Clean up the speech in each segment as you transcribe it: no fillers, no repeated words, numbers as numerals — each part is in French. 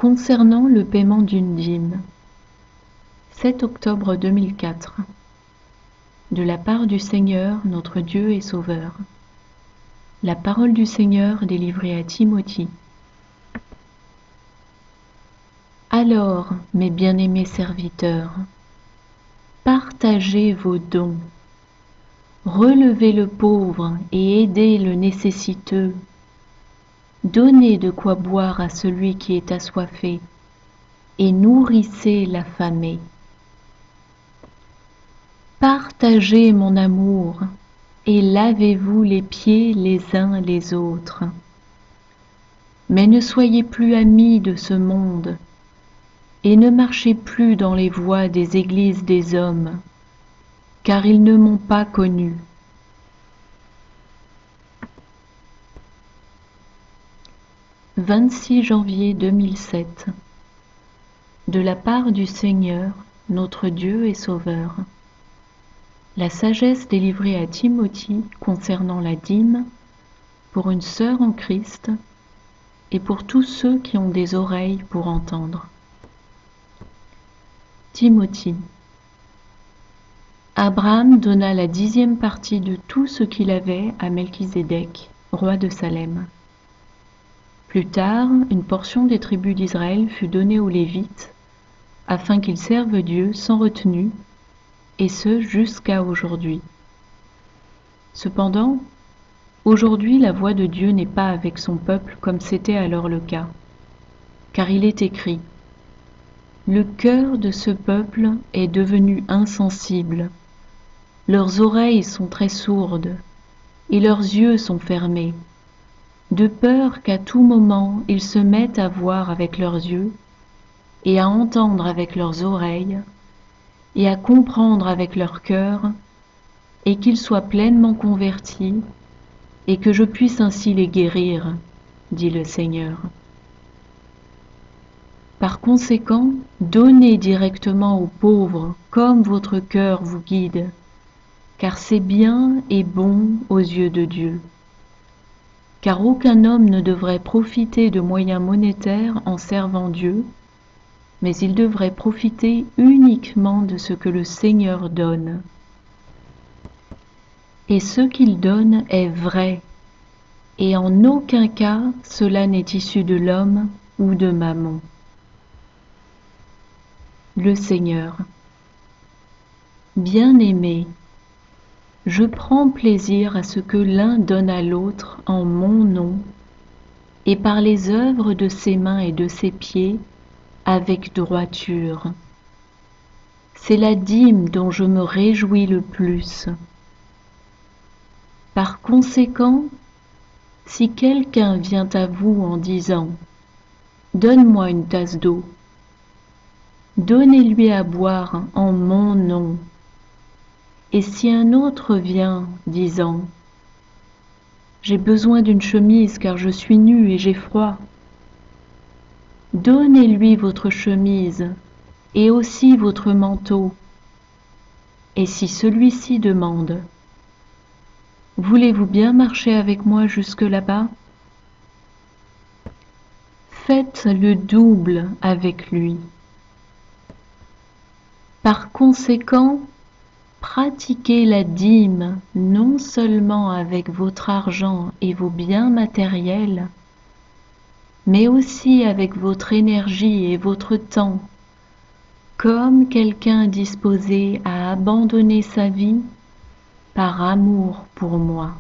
Concernant le paiement d'une dîme, 7 octobre 2004, de la part du Seigneur, notre Dieu et Sauveur. La parole du Seigneur délivrée à Timothée. Alors, mes bien-aimés serviteurs, partagez vos dons, relevez le pauvre et aidez le nécessiteux. Donnez de quoi boire à celui qui est assoiffé, et nourrissez l'affamé. Partagez mon amour, et lavez-vous les pieds les uns les autres. Mais ne soyez plus amis de ce monde, et ne marchez plus dans les voies des églises des hommes, car ils ne m'ont pas connu. « 26 janvier 2007 de la part du Seigneur, notre Dieu et Sauveur. La sagesse délivrée à Timothée concernant la dîme, pour une sœur en Christ, et pour tous ceux qui ont des oreilles pour entendre. Timothée. Abraham donna la 10e partie de tout ce qu'il avait à Melchizedek, roi de Salem. Plus tard, une portion des tribus d'Israël fut donnée aux Lévites, afin qu'ils servent Dieu sans retenue, et ce jusqu'à aujourd'hui. Cependant, aujourd'hui la voix de Dieu n'est pas avec son peuple comme c'était alors le cas, car il est écrit « Le cœur de ce peuple est devenu insensible, leurs oreilles sont très sourdes, et leurs yeux sont fermés, de peur qu'à tout moment ils se mettent à voir avec leurs yeux, et à entendre avec leurs oreilles, et à comprendre avec leur cœur, et qu'ils soient pleinement convertis, et que je puisse ainsi les guérir, dit le Seigneur. Par conséquent, donnez directement aux pauvres comme votre cœur vous guide, car c'est bien et bon aux yeux de Dieu. Car aucun homme ne devrait profiter de moyens monétaires en servant Dieu, mais il devrait profiter uniquement de ce que le Seigneur donne. Et ce qu'il donne est vrai, et en aucun cas cela n'est issu de l'homme ou de Mammon. Le Seigneur. Bien-aimé, je prends plaisir à ce que l'un donne à l'autre en mon nom, et par les œuvres de ses mains et de ses pieds, avec droiture. C'est la dîme dont je me réjouis le plus. Par conséquent, si quelqu'un vient à vous en disant « Donne-moi une tasse d'eau », donnez-lui à boire en mon nom. Et si un autre vient disant « J'ai besoin d'une chemise car je suis nu et j'ai froid », donnez-lui votre chemise et aussi votre manteau. Et si celui-ci demande « Voulez-vous bien marcher avec moi jusque là-bas » faites le double avec lui. Par conséquent, pratiquez la dîme non seulement avec votre argent et vos biens matériels, mais aussi avec votre énergie et votre temps, comme quelqu'un disposé à abandonner sa vie par amour pour moi.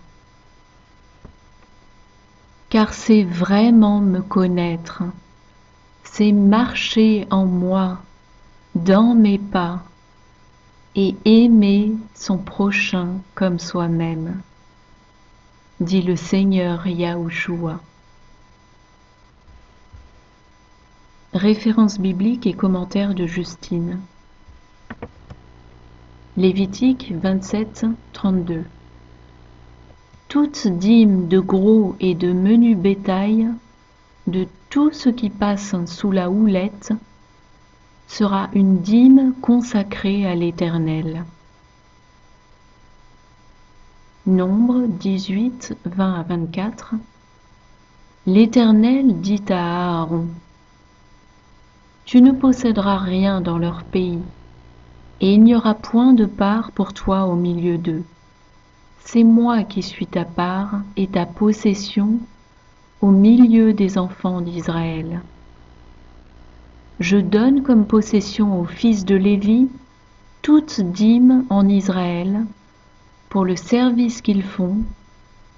Car c'est vraiment me connaître, c'est marcher en moi, dans mes pas, et aimer son prochain comme soi-même, dit le Seigneur Yahushua. Référence biblique et commentaire de Justine. Lévitique 27, 32. Toute dîme de gros et de menu bétail, de tout ce qui passe sous la houlette, sera une dîme consacrée à l'Éternel. Nombre 18, 20 à 24. L'Éternel dit à Aaron, Tu ne posséderas rien dans leur pays, et il n'y aura point de part pour toi au milieu d'eux. C'est moi qui suis ta part et ta possession au milieu des enfants d'Israël. Je donne comme possession aux fils de Lévi toute dîme en Israël pour le service qu'ils font,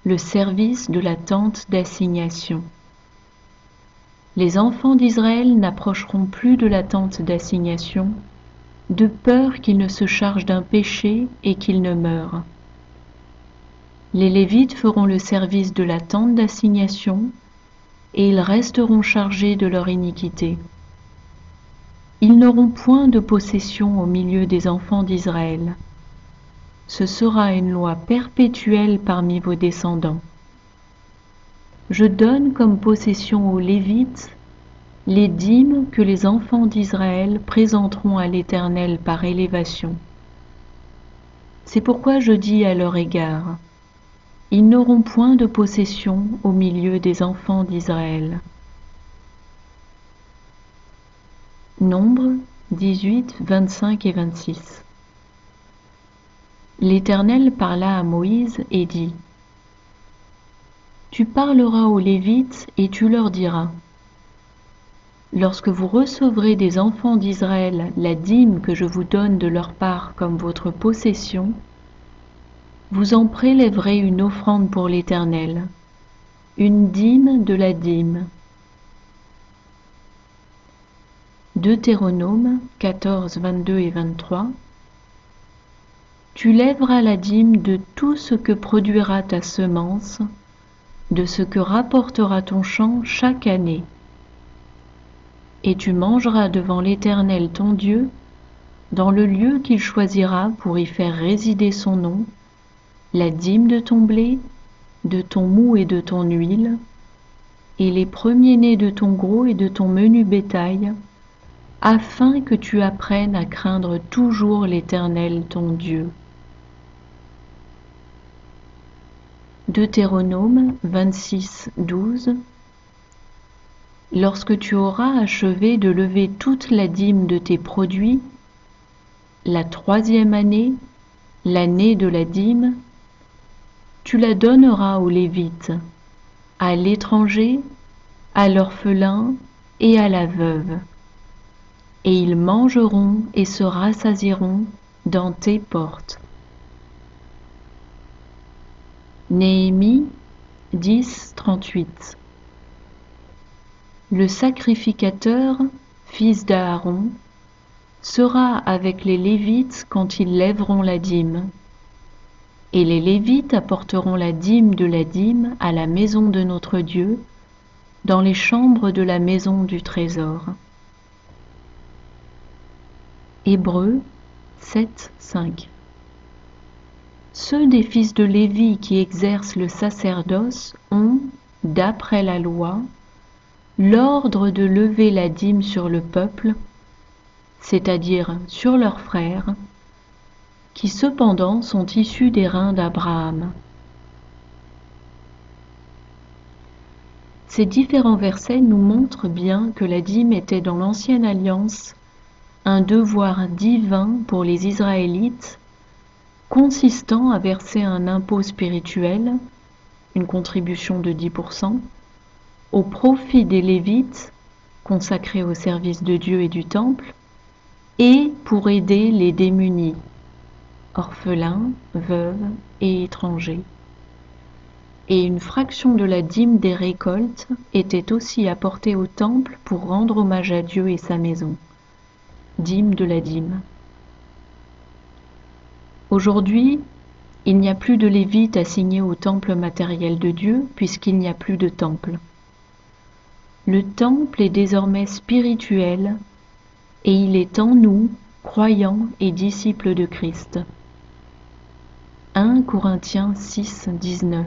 le service de la tente d'assignation. Les enfants d'Israël n'approcheront plus de la tente d'assignation, de peur qu'ils ne se chargent d'un péché et qu'ils ne meurent. Les Lévites feront le service de la tente d'assignation, et ils resteront chargés de leur iniquité. Ils n'auront point de possession au milieu des enfants d'Israël. Ce sera une loi perpétuelle parmi vos descendants. Je donne comme possession aux Lévites les dîmes que les enfants d'Israël présenteront à l'Éternel par élévation. C'est pourquoi je dis à leur égard, ils n'auront point de possession au milieu des enfants d'Israël. Nombre 18, 25 et 26. L'Éternel parla à Moïse et dit, Tu parleras aux Lévites et tu leur diras, Lorsque vous recevrez des enfants d'Israël la dîme que je vous donne de leur part comme votre possession, vous en prélèverez une offrande pour l'Éternel, une dîme de la dîme. Deutéronome 14, 22 et 23. Tu lèveras la dîme de tout ce que produira ta semence, de ce que rapportera ton champ chaque année. Et tu mangeras devant l'Éternel ton Dieu, dans le lieu qu'il choisira pour y faire résider son nom, la dîme de ton blé, de ton moût et de ton huile, et les premiers-nés de ton gros et de ton menu bétail, afin que tu apprennes à craindre toujours l'Éternel ton Dieu. Deutéronome 26, 12. Lorsque tu auras achevé de lever toute la dîme de tes produits, la 3e année, l'année de la dîme, tu la donneras aux Lévites, à l'étranger, à l'orphelin et à la veuve. Et ils mangeront et se rassasieront dans tes portes. Néhémie 10, 38. Le sacrificateur, fils d'Aaron, sera avec les Lévites quand ils lèveront la dîme. Et les Lévites apporteront la dîme de la dîme à la maison de notre Dieu, dans les chambres de la maison du trésor. Hébreux 7, 5. Ceux des fils de Lévi qui exercent le sacerdoce ont, d'après la loi, l'ordre de lever la dîme sur le peuple, c'est-à-dire sur leurs frères, qui cependant sont issus des reins d'Abraham. Ces différents versets nous montrent bien que la dîme était dans l'Ancienne Alliance un devoir divin pour les Israélites, consistant à verser un impôt spirituel, une contribution de 10%, au profit des Lévites, consacrés au service de Dieu et du temple, et pour aider les démunis, orphelins, veuves et étrangers. Et une fraction de la dîme des récoltes était aussi apportée au temple pour rendre hommage à Dieu et sa maison. Dîme de la dîme. Aujourd'hui, il n'y a plus de Lévites assignés au temple matériel de Dieu, puisqu'il n'y a plus de temple. Le temple est désormais spirituel, et il est en nous, croyants et disciples de Christ. 1 Corinthiens 6, 19.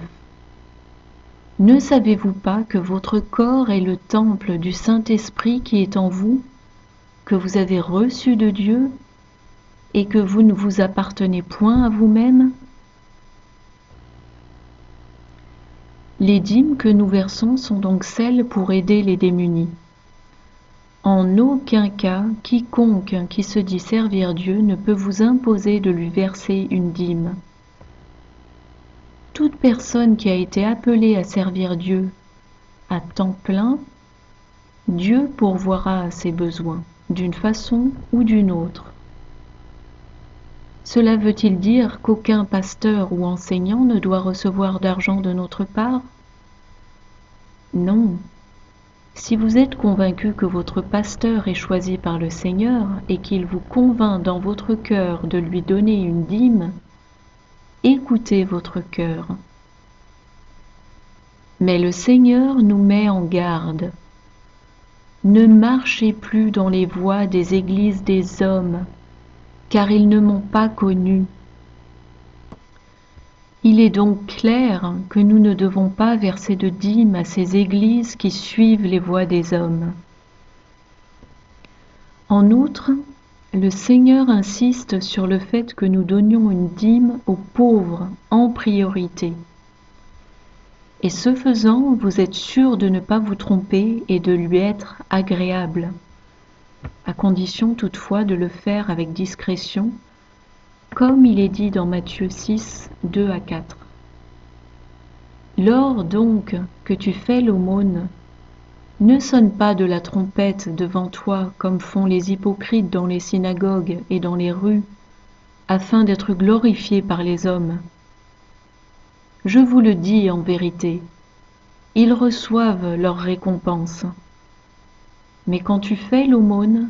Ne savez-vous pas que votre corps est le temple du Saint-Esprit qui est en vous, que vous avez reçu de Dieu, et que vous ne vous appartenez point à vous-même? Les dîmes que nous versons sont donc celles pour aider les démunis. En aucun cas, quiconque qui se dit servir Dieu ne peut vous imposer de lui verser une dîme. Toute personne qui a été appelée à servir Dieu à temps plein, Dieu pourvoira à ses besoins, d'une façon ou d'une autre. Cela veut-il dire qu'aucun pasteur ou enseignant ne doit recevoir d'argent de notre part? Non. Si vous êtes convaincu que votre pasteur est choisi par le Seigneur et qu'il vous convainc dans votre cœur de lui donner une dîme, écoutez votre cœur. Mais le Seigneur nous met en garde. Ne marchez plus dans les voies des églises des hommes, car ils ne m'ont pas connu. Il est donc clair que nous ne devons pas verser de dîmes à ces églises qui suivent les voies des hommes. En outre, le Seigneur insiste sur le fait que nous donnions une dîme aux pauvres en priorité. Et ce faisant, vous êtes sûr de ne pas vous tromper et de lui être agréable, à condition toutefois de le faire avec discrétion, comme il est dit dans Matthieu 6, 2 à 4. Lors donc que tu fais l'aumône, ne sonne pas de la trompette devant toi comme font les hypocrites dans les synagogues et dans les rues, afin d'être glorifiés par les hommes. Je vous le dis en vérité, ils reçoivent leur récompense. Mais quand tu fais l'aumône,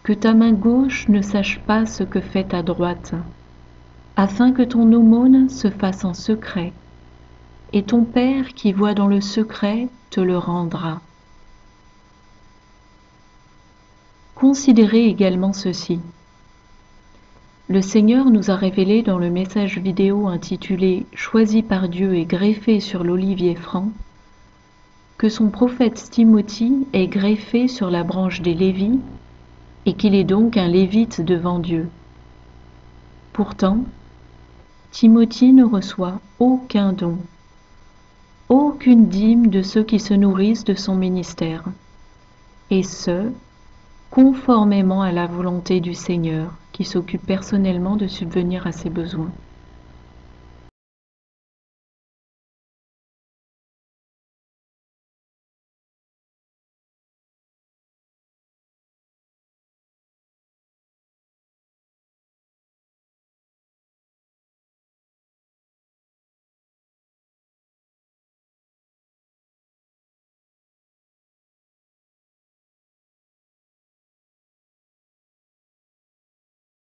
que ta main gauche ne sache pas ce que fait ta droite, afin que ton aumône se fasse en secret, et ton Père qui voit dans le secret te le rendra. Considérez également ceci. Le Seigneur nous a révélé dans le message vidéo intitulé « Choisi par Dieu et greffé sur l'olivier franc » que son prophète Timothée est greffé sur la branche des Lévites et qu'il est donc un Lévite devant Dieu. Pourtant, Timothée ne reçoit aucun don, aucune dîme de ceux qui se nourrissent de son ministère, et ce, conformément à la volonté du Seigneur, qui s'occupe personnellement de subvenir à ses besoins.